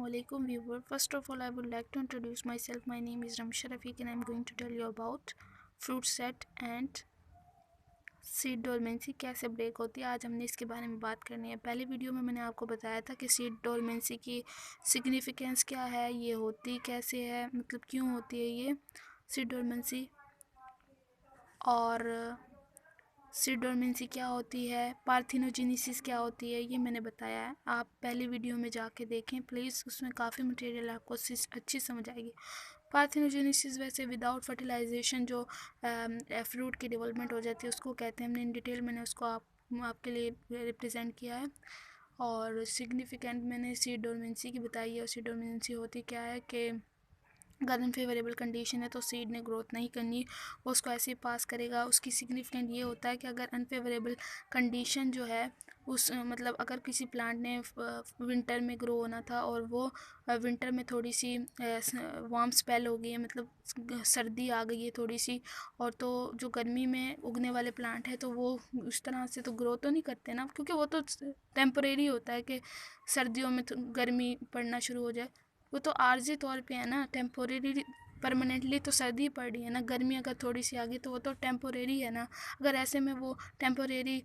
Assalamualaikum viewer. First of all, I would like to introduce myself. My name is Ramsha Rafiq and I'm going to tell you about fruit set and seed dormancy कैसे break होती है। आज हमने इसके बारे में बात करनी है। पहले वीडियो में मैंने आपको बताया था कि सीड डोरमेंसी की सिग्निफिकेंस क्या है, ये होती कैसे है, मतलब क्यों होती है ये सीड डोरमेंसी, और सीड डोरमेंसी क्या होती है, पार्थिनोजेनेसिस क्या होती है, ये मैंने बताया है। आप पहली वीडियो में जाके देखें प्लीज़, उसमें काफ़ी मटेरियल आपको अच्छी समझ आएगी। पार्थिनोजेनेसिस वैसे विदाउट फर्टिलाइजेशन जो फ्रूट की डेवलपमेंट हो जाती है उसको कहते हैं। हमने इन डिटेल मैंने उसको आपके लिए रिप्रेजेंट किया है। और सिग्निफिकेंट मैंने सीड डोरमेंसी की बताई है। और सीड डोरमेंसी होती क्या है कि अगर अनफेवरेबल कंडीशन है तो सीड ने ग्रोथ नहीं करनी, वो उसको ऐसे ही पास करेगा। उसकी सिग्निफिकेंट ये होता है कि अगर अनफेवरेबल कंडीशन जो है उस मतलब अगर किसी प्लांट ने विंटर में ग्रो होना था और वो विंटर में थोड़ी सी वार्म स्पेल हो गई है, मतलब सर्दी आ गई है थोड़ी सी, और तो जो गर्मी में उगने वाले प्लांट है तो वो उस तरह से तो ग्रो तो नहीं करते ना, क्योंकि वो तो टेम्परेरी होता है कि सर्दियों में तो गर्मी पड़ना शुरू हो जाए। वो तो आर्जी तौर पे है ना, टेम्पोरेरी। परमानेंटली तो सर्दी पड़ रही है ना, गर्मी अगर थोड़ी सी आ गई तो वो तो टेम्पोरेरी है ना। अगर ऐसे में वो टेम्पोरेरी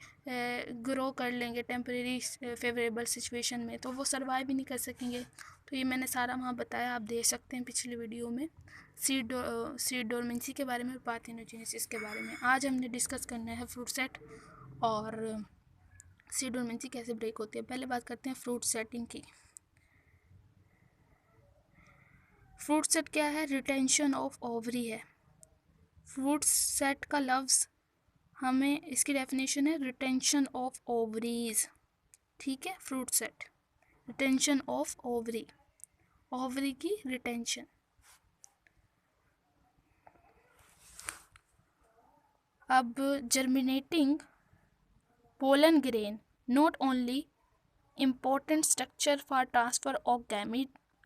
ग्रो कर लेंगे टेम्पोरेरी फेवरेबल सिचुएशन में, तो वो सर्वाइव भी नहीं कर सकेंगे। तो ये मैंने सारा वहाँ बताया, आप देख सकते हैं पिछले वीडियो में सीड डोरमेंसी के बारे में, पार्थिनोजेनेसिस के बारे में। आज हमने डिस्कस करना है फ्रूट सेट और सीड डोरमेंसी कैसे ब्रेक होती है। पहले बात करते हैं फ्रूट सेटिंग की। फ्रूट सेट क्या है? रिटेंशन ऑफ ओवरी है। फ्रूट सेट का लफ्ज़ हमें इसकी डेफिनेशन है रिटेंशन ऑफ ओवरीज। ठीक है, fruit set retention of ovary, ovary की रिटेंशन। अब germinating pollen grain not only important structure for transfer of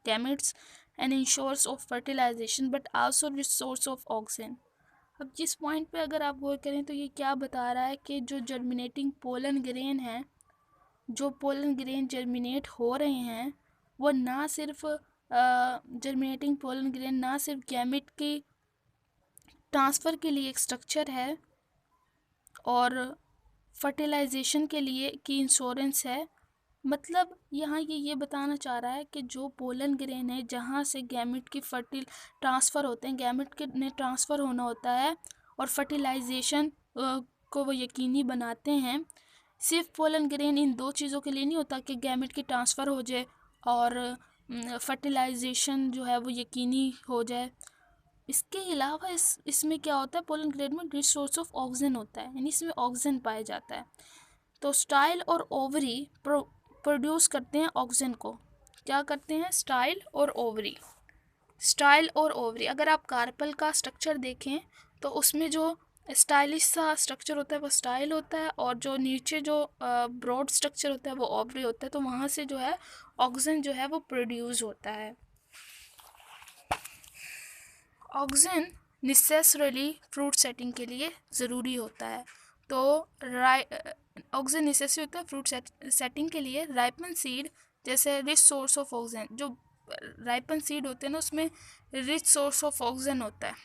gametes and ensures of fertilization but also resource of oxygen। अब जिस point पे अगर आप गौर करें तो ये क्या बता रहा है कि जो जर्मिनेटिंग पोलन ग्रेन है, जो पोलन ग्रेन जर्मिनेट हो रहे हैं, वो ना सिर्फ जर्मिनेटिंग पोलन ग्रेन ना सिर्फ गैमेट की ट्रांसफ़र के लिए एक स्ट्रक्चर है और फर्टिलाइजेशन के लिए की इंश्योरेंस है। मतलब यहाँ ये बताना चाह रहा है कि जो पोलन ग्रेन है जहाँ से गैमेट की फर्टिल ट्रांसफ़र होते हैं, गैमेट के ने ट्रांसफ़र होना होता है और फर्टिलाइजेशन को वो यकीनी बनाते हैं। सिर्फ पोलन ग्रेन इन दो चीज़ों के लिए नहीं होता कि गैमेट की ट्रांसफ़र हो जाए और फर्टिलाइजेशन जो है वो यकीनी हो जाए। इसके अलावा इसमें क्या होता है, पोलन ग्रेन में रिच सोर्स ऑफ ऑक्सीजन होता है, यानी इसमें ऑक्सीजन पाया जाता है। तो स्टाइल और ओवरी प्रोड्यूस करते हैं ऑक्सीजन को। क्या करते हैं? स्टाइल और ओवरी। स्टाइल और ओवरी, अगर आप कार्पल का स्ट्रक्चर देखें तो उसमें जो स्टाइलिश सा स्ट्रक्चर होता है वो स्टाइल होता है, और जो नीचे जो ब्रॉड स्ट्रक्चर होता है वो ओवरी होता है। तो वहाँ से जो है ऑक्सीजन जो है वो प्रोड्यूस होता है। ऑक्सीजन नेसेसरली फ्रूट सेटिंग के लिए ज़रूरी होता है। तो ऑक्सीजन नेसेसरी होता है फ्रूट सेटिंग के लिए। राइपन सीड जैसे रिच सोर्स ऑफ ऑक्सीजन, जो राइपन सीड होते हैं ना उसमें रिच सोर्स ऑफ ऑक्सीजन होता है,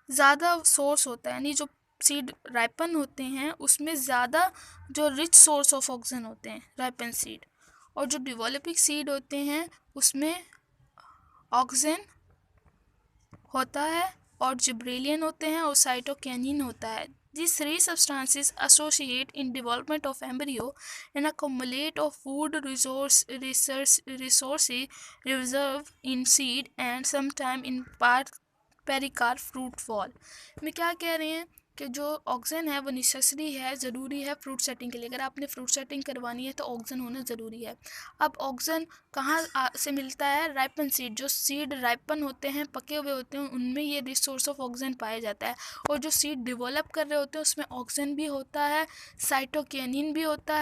ज़्यादा सोर्स होता है, यानी जो सीड राइपन होते हैं उसमें ज़्यादा जो रिच सोर्स ऑफ ऑक्सीजन होते हैं राइपन सीड। और जो डेवलपिंग सीड होते हैं उसमें ऑक्सीजन होता है और जिब्रेलियन होते हैं और साइटोकिनिन होता है। These three substances associate in development of embryo and accumulate of food resources reserve in seed and sometime in pericarp fruit fall। में क्या कह रहे हैं कि जो ऑक्सीजन है वो नेसेसरी है, ज़रूरी है फ्रूट सेटिंग के लिए। अगर आपने फ्रूट सेटिंग करवानी है तो ऑक्सीजन होना ज़रूरी है। अब ऑक्सीजन कहाँ से मिलता है? राइपन सीड, जो सीड राइपन होते हैं, पके हुए होते हैं, उनमें ये रिसोर्स ऑफ ऑक्सीजन पाया जाता है। और जो सीड डेवलप कर रहे होते हैं उसमें ऑक्सीजन भी होता है, साइटोकिनिन भी होता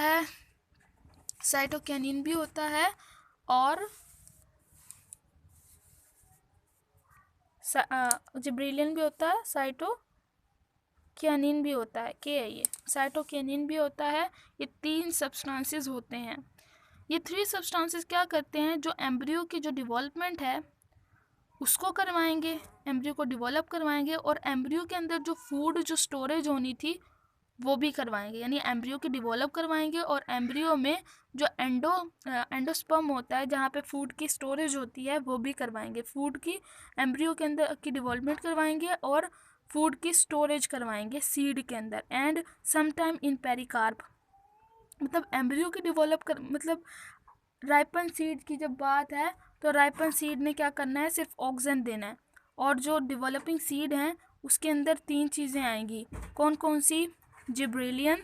है, और जिब्रेलियन भी होता है, साइटोकिनिन भी होता है, के है ये, साइटोकिनिन भी होता है। ये तीन सब्सटेंसेस होते हैं। ये 3 सब्सटेंसेस क्या करते हैं, जो एम्ब्रियो की जो डेवलपमेंट है उसको करवाएंगे, एम्ब्रियो को डेवलप करवाएंगे, और एम्ब्रियो के अंदर जो फूड जो स्टोरेज होनी थी वो भी करवाएंगे। यानी एम्ब्रियो की डेवलप करवाएंगे और एम्ब्रियो में जो एंडोस्पर्म होता है जहाँ पे फूड की स्टोरेज होती है वो भी करवाएंगे। फूड की एम्ब्रियो के अंदर की डेवलपमेंट करवाएंगे और फूड की स्टोरेज करवाएंगे सीड के अंदर। एंड समटाइम इन पेरिकार्प, मतलब एम्ब्रियो की डेवलप कर, मतलब राइपन सीड की जब बात है तो राइपन सीड ने क्या करना है, सिर्फ ऑक्सीजन देना है। और जो डेवलपिंग सीड हैं उसके अंदर 3 चीज़ें आएंगी, कौन कौन सी, जिब्रेलियन,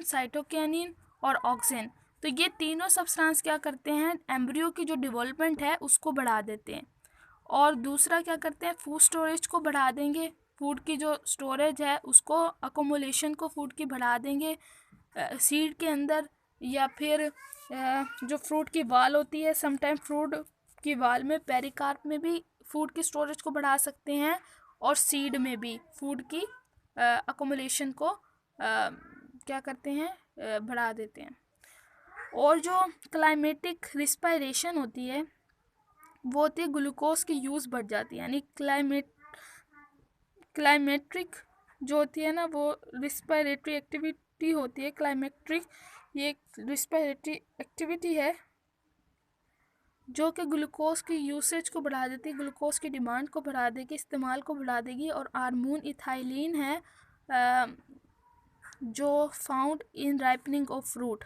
साइटोकिनिन और ऑक्सिन। तो ये तीनों सब्सटेंस क्या करते हैं, एम्ब्रियो की जो डेवलपमेंट है उसको बढ़ा देते हैं। और दूसरा क्या करते हैं, फूड स्टोरेज को बढ़ा देंगे, फूड की जो स्टोरेज है उसको, अकोमोलेशन को फूड की बढ़ा देंगे सीड के अंदर। या फिर जो फ्रूट की वाल होती है, समटाइम फ्रूट की वाल में, पेरिकार्प में भी फूड की स्टोरेज को बढ़ा सकते हैं और सीड में भी फूड की अकोमोलेशन को क्या करते हैं, बढ़ा देते हैं। और जो क्लाइमेटिक रिस्पायरेशन होती है वो होती है, ग्लूकोज की यूज़ बढ़ जाती है। यानी क्लाइमेट्रिक जो होती है ना, वो रिस्पायरेटरी एक्टिविटी होती है। क्लाइमेट्रिक ये रिस्पायरेटरी एक्टिविटी है जो कि ग्लूकोज की यूसेज को बढ़ा देती है, ग्लूकोज की डिमांड को बढ़ा देगी, इस्तेमाल को बढ़ा देगी। और हार्मोन इथाइलिन है जो found in ripening of fruit.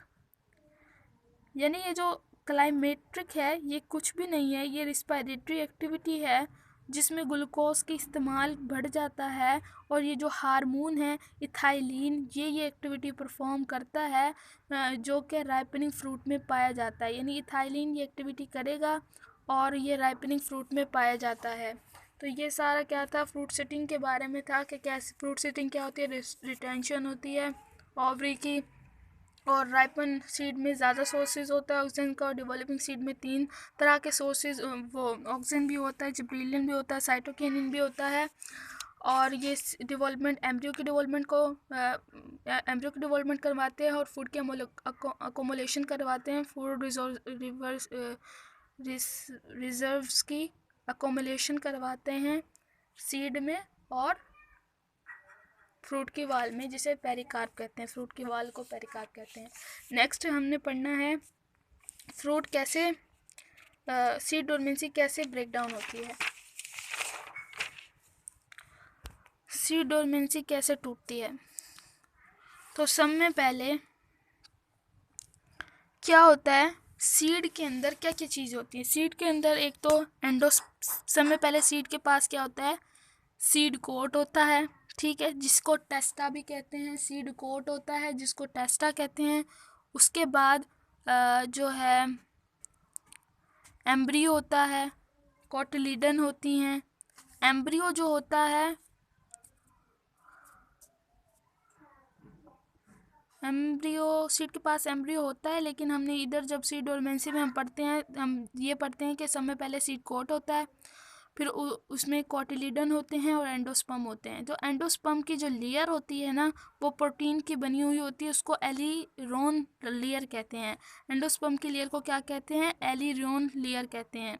यानी ये जो क्लाइमेट्रिक है ये कुछ भी नहीं है, ये रिस्पायरेटरी एक्टिविटी है जिसमें ग्लूकोज की इस्तेमाल बढ़ जाता है। और ये जो हार्मोन है इथाइलिन, ये एक्टिविटी परफॉर्म करता है जो कि राइपनिंग फ्रूट में पाया जाता है। यानी इथाइलिन ये एक्टिविटी करेगा और ये राइपनिंग फ्रूट में पाया जाता है। तो ये सारा क्या था, फ्रूट सेटिंग के बारे में था कि कैसे फ्रूट सेटिंग क्या होती है, रिटेंशन होती है ओवरी की। और राइपन सीड में ज़्यादा सोर्सेज होता है ऑक्सीजन का, और डेवलपिंग सीड में 3 तरह के सोर्सेज, वो ऑक्सीजन भी होता है, जिब्रेलियन भी होता है, साइटोकिनिन भी होता है। और ये डेवलपमेंट एम्ब्रियो की डेवलपमेंट करवाते हैं और फूड की अकोमोलेशन करवाते हैं, फूड रिजर्व्स की अकोमोलेशन करवाते हैं सीड में और फ्रूट की वाल में, जिसे पेरिकार्प कहते हैं। फ्रूट की वाल को पेरिकार्प कहते हैं। नेक्स्ट हमने पढ़ना है फ्रूट कैसे, सीड डोरमेंसी कैसे ब्रेक डाउन होती है, सीड डोरमेंसी कैसे टूटती है। तो सब में पहले क्या होता है, सीड के अंदर क्या क्या चीज़ होती है। सीड के अंदर एक तो सब में पहले सीड के पास क्या होता है, सीड कोट होता है, ठीक है, जिसको टेस्टा भी कहते हैं। सीड कोट होता है जिसको टेस्टा कहते हैं। उसके बाद जो है एम्ब्रियो होता है, कोटिलीडन होती हैं। एम्ब्रियो जो होता है, एम्ब्रियो, सीड के पास एम्ब्रियो होता है, लेकिन हमने इधर जब सीड डोरमेंसी में हम पढ़ते हैं, हम ये पढ़ते हैं कि समय पहले सीड कोट होता है, फिर उसमें कोटिलीडन होते हैं और एंडोस्पर्म होते हैं। जो एंडोस्पर्म की जो लेयर होती है ना, वो प्रोटीन की बनी हुई होती है, उसको एलिरोन लेयर कहते हैं। एंडोस्पर्म की लेयर को क्या कहते हैं, एलिरोन लेयर कहते हैं।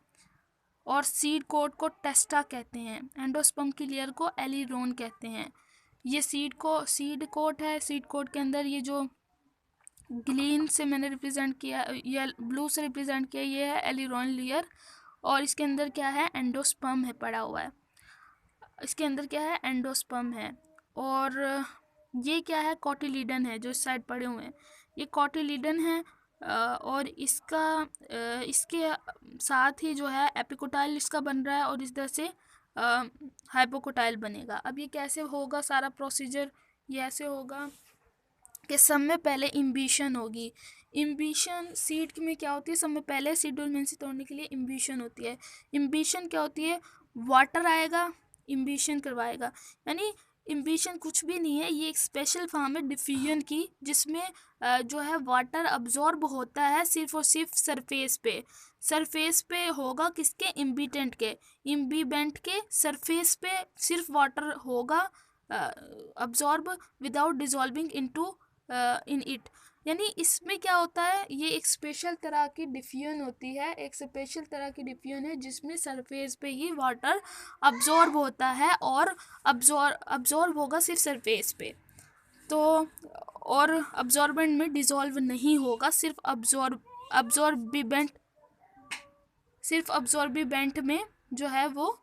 और सीड कोट को टेस्टा कहते हैं, एंडोस्पर्म की लेयर को एलिरोन कहते हैं। ये सीड कोट है। सीड कोट के अंदर ये जो ग्रीन से मैंने रिप्रेजेंट किया या ब्लू से रिप्रेजेंट किया, ये है एलिरोन लेयर। और इसके अंदर क्या है, एंडोस्पर्म है पड़ा हुआ है, इसके अंदर क्या है, एंडोस्पर्म है। और ये क्या है, कोटिलीडन है जो इस साइड पड़े हुए हैं, ये कोटिलीडन है। और इसके साथ ही जो है एपिकोटाइल इसका बन रहा है और इस तरह से हाइपोकोटाइल बनेगा। अब ये कैसे होगा सारा प्रोसीजर, ये ऐसे होगा कि सब में पहले इम्बिशन होगी। इम्बिशन सीड में क्या होती है, सब में पहले सीड डोरमेंसी तोड़ने के लिए इम्बिशन होती है। इम्बिशन क्या होती है, वाटर आएगा, इम्बिशन करवाएगा। यानी इम्बिशन कुछ भी नहीं है, ये एक स्पेशल फॉर्म है डिफ्यूजन की, जिसमें जो है वाटर अब्जॉर्ब होता है सिर्फ और सिर्फ सरफेस पे होगा, किसके, इम्बिटेंट के, इम्बीबेंट के सरफेस पे सिर्फ वाटर होगा absorb without dissolving into in it. यानी इसमें क्या होता है, ये एक स्पेशल तरह की डिफ्यूजन होती है, एक स्पेशल तरह की डिफ्यूजन है जिसमें सरफेस पे ही वाटर अब्जॉर्ब होता है और अब्जॉर्ब होगा सिर्फ सरफेस पे। तो और अब्जॉर्बेंट में डिजॉल्व नहीं होगा, सिर्फ अब्जॉर्बिबेंट में जो है वो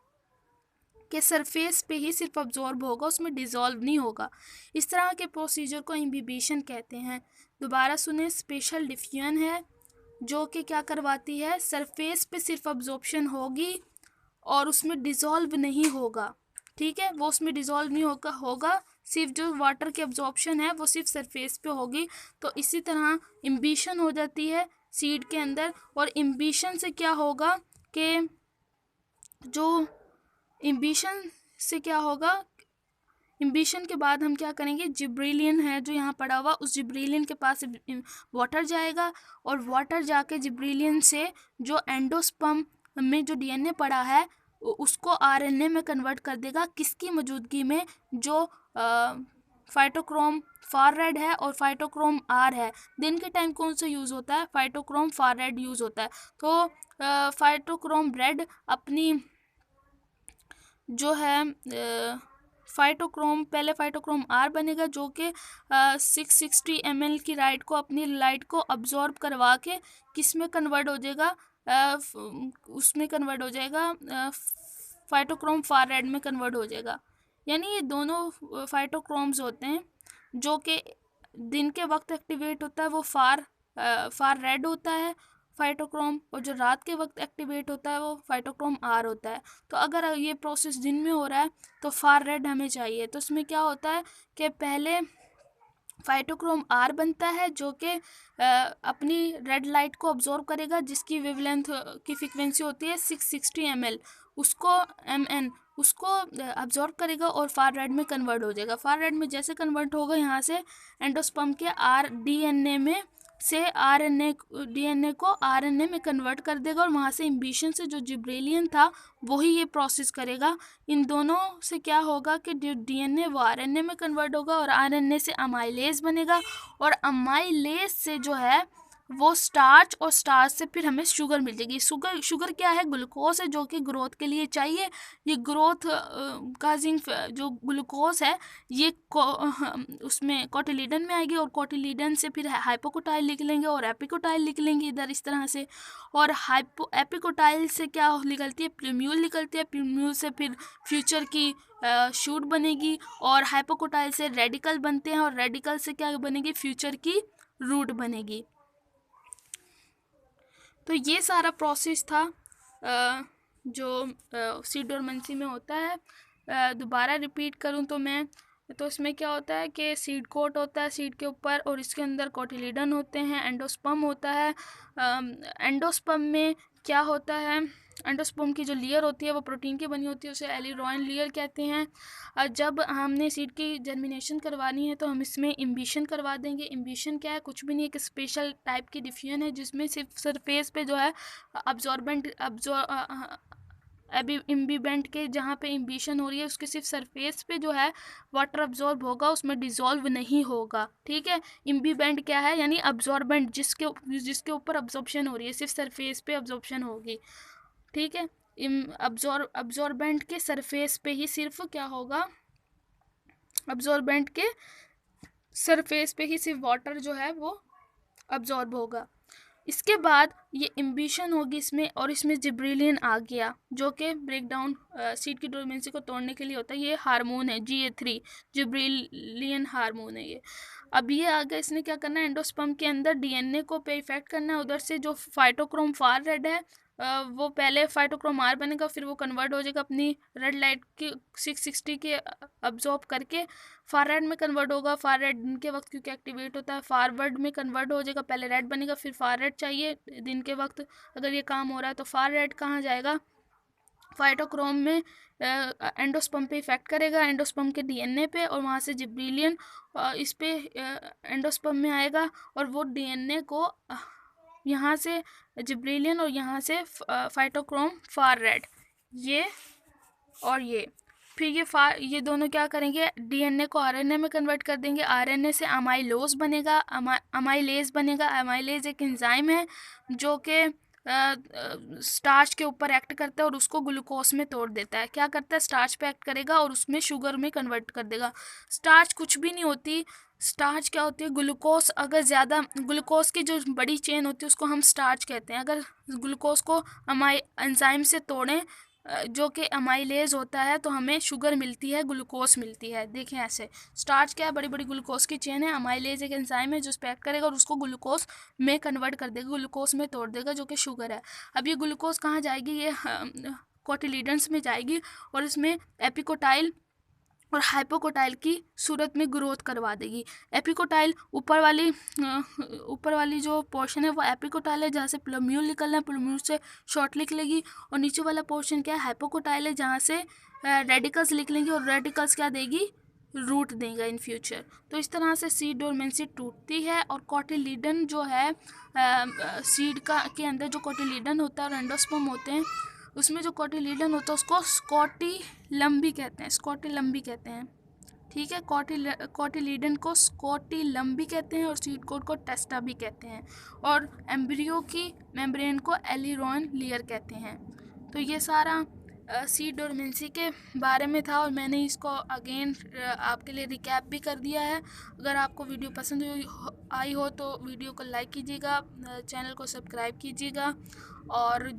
के सरफेस पे ही सिर्फ अब्जॉर्ब होगा, उसमें डिज़ोल्व नहीं होगा। इस तरह के प्रोसीजर को इम्बिबिशन कहते हैं। दोबारा सुने, स्पेशल डिफ्यूजन है जो कि क्या करवाती है, सरफेस पे सिर्फ अब्जॉर्प्शन होगी और उसमें डिज़ोल्व नहीं होगा। ठीक है, वो उसमें डिज़ोल्व नहीं होगा सिर्फ जो वाटर की अब्जॉर्प्शन है वो सिर्फ सरफेस पे होगी। तो इसी तरह इम्बिशन हो जाती है सीड के अंदर। और इम्बिशन से क्या होगा कि जो इम्बिशन से क्या होगा, इम्बिशन के बाद हम क्या करेंगे, जिब्रेलियन है जो यहाँ पड़ा हुआ, उस जिब्रेलियन के पास वाटर जाएगा और वाटर जाके जिब्रेलियन से जो एंडोस्पर्म में जो डीएनए पड़ा है उसको आरएनए में कन्वर्ट कर देगा। किसकी मौजूदगी में, जो फाइटोक्रोम फार रेड है और फाइटोक्रोम आर है। दिन के टाइम कौन सा यूज़ होता है, फाइटोक्रोम फार रेड यूज़ होता है। तो फाइटोक्रोम रेड अपनी जो है पहले फाइटोक्रोम आर बनेगा जो कि 660 ml की लाइट को, अपनी लाइट को अब्जॉर्ब करवा के किस में कन्वर्ट हो जाएगा, उसमें कन्वर्ट हो जाएगा, फाइटोक्रोम फार रेड में कन्वर्ट हो जाएगा। यानी ये दोनों फाइटोक्रोम्स होते हैं जो कि दिन के वक्त एक्टिवेट होता है वो फार रेड होता है फाइटोक्रोम, और जो रात के वक्त एक्टिवेट होता है वो फाइटोक्रोम आर होता है। तो अगर ये प्रोसेस दिन में हो रहा है तो फार रेड हमें चाहिए। तो इसमें क्या होता है कि पहले फाइटोक्रोम आर बनता है जो कि अपनी रेड लाइट को अब्जॉर्ब करेगा, जिसकी वेवलेंथ की फ्रीक्वेंसी होती है 660 ml, उसको अब्जॉर्ब करेगा और फार रेड में कन्वर्ट हो जाएगा। फार रेड में जैसे कन्वर्ट होगा, यहाँ से एंडोस्पर्म के डीएनए में से डीएनए को आरएनए में कन्वर्ट कर देगा और वहाँ से इम्बिशन से जो जिब्रेलियन था वही ये प्रोसेस करेगा। इन दोनों से क्या होगा कि डीएनए वो आरएनए में कन्वर्ट होगा और आरएनए से अमाइलेज बनेगा और अमाइलेज से जो है वो स्टार्च, और स्टार्च से फिर हमें शुगर मिल जाएगी। शुगर क्या है, ग्लूकोज है जो कि ग्रोथ के लिए चाहिए। ये ग्रोथ काजिंग जो ग्लूकोज है ये उसमें कोटिलीडन में आएगी और कोटिलीडन से फिर हाइपोकोटाइल निकलेंगे और एपिकोटाइल निकलेंगे इधर इस तरह से। और एपिकोटाइल से क्या निकलती है, प्लूम्यूल निकलती है। प्लूम्यूल से फिर फ्यूचर की शूट बनेगी और हाइपोकोटाइल से रेडिकल बनते हैं और रेडिकल से क्या बनेगी, फ्यूचर की रूट बनेगी। तो ये सारा प्रोसेस था जो सीड डोरमेंसी में होता है। दोबारा रिपीट करूँ तो इसमें क्या होता है कि सीड कोट होता है सीड के ऊपर और इसके अंदर कोटिलीडन होते हैं, एंडोस्पर्म होता है। एंडोस्पर्म में क्या होता है, एंडोस्पर्म की जो लेयर होती है वो प्रोटीन की बनी होती है, उसे एलिरॉइन लेयर कहते हैं। जब हमने सीड की जर्मिनेशन करवानी है तो हम इसमें इम्बिशन करवा देंगे। इम्बिशन क्या है, कुछ भी नहीं, एक स्पेशल टाइप की डिफ्यूजन है जिसमें सिर्फ सरफेस पे जो है इम्बिबेंट के जहाँ पे इम्बिशन हो रही है उसके सिर्फ सरफेस पे जो है वाटर अब्जॉर्ब होगा, उसमें डिज़ोल्व नहीं होगा। ठीक है, इम्बिबेंट क्या है, यानी अब्जॉर्बेंट जिसके ऊपर अब्जॉर्प्शन हो रही है, सिर्फ सरफेस पे अब्जॉर्प्शन होगी। ठीक है, अब्जॉर्बेंट के सरफेस पे ही सिर्फ क्या होगा, अब्जॉर्बेंट के सरफेस पे ही सिर्फ वाटर जो है वो अब्जॉर्ब होगा। इसके बाद ये इम्बिशन होगी इसमें, और इसमें जिब्रेलियन आ गया जो कि ब्रेक डाउन सीड की डोरमेंसी को तोड़ने के लिए होता है। ये हार्मोन है GA3, जिब्रेलियन हार्मोन है ये। अब ये आ गया, इसने क्या करना है, एंडोस्पर्म के अंदर डीएनए को पे इफेक्ट करना है। उधर से जो फाइटोक्रोम फार रेड है वो पहले फाइटोक्रोम आर बनेगा, फिर वो कन्वर्ट हो जाएगा अपनी रेड लाइट की 660 के अब्जॉर्ब करके फार रेड में कन्वर्ट होगा। फार रेड दिन के वक्त क्योंकि एक्टिवेट होता है, फॉरवर्ड में कन्वर्ट हो जाएगा, पहले रेड बनेगा फिर फार रेड चाहिए दिन के वक्त अगर ये काम हो रहा है। तो फार रेड कहाँ जाएगा, फाइटोक्रोम में एंडोस्पर्म पे इफेक्ट करेगा, एंडोस्पर्म के डीएनए पे, और वहाँ से जिब्रेलियन इस पे एंडोस्पर्म में आएगा और वो डीएनए को यहाँ से जिब्रेलियन और यहाँ से फाइटोक्रोम फार रेड, ये और ये फिर ये दोनों क्या करेंगे, डीएनए को आरएनए में कन्वर्ट कर देंगे। आरएनए से अमाइलोज बनेगा, अमाइलेज बनेगा। अमाइलेज एक एंजाइम है जो कि स्टार्च के ऊपर एक्ट करता है और उसको ग्लूकोज में तोड़ देता है। क्या करता है, स्टार्च पे एक्ट करेगा और उसमें शुगर में कन्वर्ट कर देगा। स्टार्च कुछ भी नहीं होती। स्टार्च क्या होती है, ग्लूकोज। अगर ज़्यादा ग्लूकोज की जो बड़ी चेन होती है उसको हम स्टार्च कहते हैं। अगर ग्लूकोज को एंजाइम से तोड़ें जो कि अमाइलेज होता है तो हमें शुगर मिलती है, ग्लूकोज मिलती है। देखें ऐसे, स्टार्च क्या है, बड़ी बड़ी ग्लूकोज की चेन है। अमाइलेज एक एंजाइम है जो उस पर एक्ट करेगा और उसको ग्लूकोज में कन्वर्ट कर देगा, ग्लूकोज में तोड़ देगा, जो कि शुगर है। अब ये ग्लूकोज कहाँ जाएगी, ये कोटिलीडन्स में जाएगी और इसमें एपिकोटाइल और हाइपोकोटाइल की सूरत में ग्रोथ करवा देगी। एपिकोटाइल ऊपर वाली जो पोर्शन है वो एपिकोटाइल है, जहाँ से प्लम्यूल निकलना है, प्लम्यूल से शॉर्ट निकलेगी। और नीचे वाला पोर्शन क्या है, हाइपोकोटाइल है, जहाँ से रेडिकल्स निकलेंगे और रेडिकल्स क्या देगी, रूट देगा इन फ्यूचर। तो इस तरह से सीड डोरमेंसी टूटती है। और कोटिलीडन जो है, सीड के अंदर जो कोटिलीडन होता है और एंडोस्पर्म होते हैं, उसमें जो कोटिलीडन होता है उसको स्कॉटिलम्बी कहते हैं, स्कॉटिलम्बी कहते हैं। ठीक है, कोटिलीडन को स्कॉटिलम्बी कहते हैं और सीड कोड को टेस्टा भी कहते हैं। और एम्ब्रियो की मेम्ब्रेन को एलिरॉन लेयर कहते हैं। तो ये सारा सीड डोरमेंसी के बारे में था और मैंने इसको अगेन आपके लिए रिकैप भी कर दिया है। अगर आपको वीडियो पसंद आई हो तो वीडियो को लाइक कीजिएगा, चैनल को सब्सक्राइब कीजिएगा। और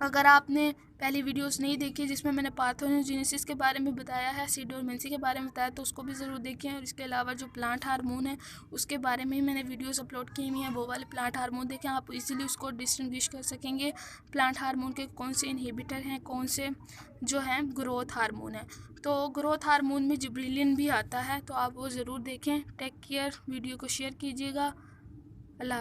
अगर आपने पहली वीडियोस नहीं देखी जिसमें मैंने पार्थेनोजेनेसिस के बारे में बताया है, सीड डोरमेंसी के बारे में बताया, तो उसको भी ज़रूर देखें। और इसके अलावा जो प्लांट हार्मोन है उसके बारे में ही मैंने वीडियोस अपलोड की हुई हैं, वो वाले प्लांट हार्मोन देखें। आप इजीली उसको डिस्टिंग्विश कर सकेंगे प्लांट हार्मोन के कौन से इनहिबिटर हैं, कौन से जो हैं ग्रोथ हार्मोन है। तो ग्रोथ हार्मोन में जिब्रेलिन भी आता है, तो आप वो ज़रूर देखें। टेक केयर, वीडियो को शेयर कीजिएगा।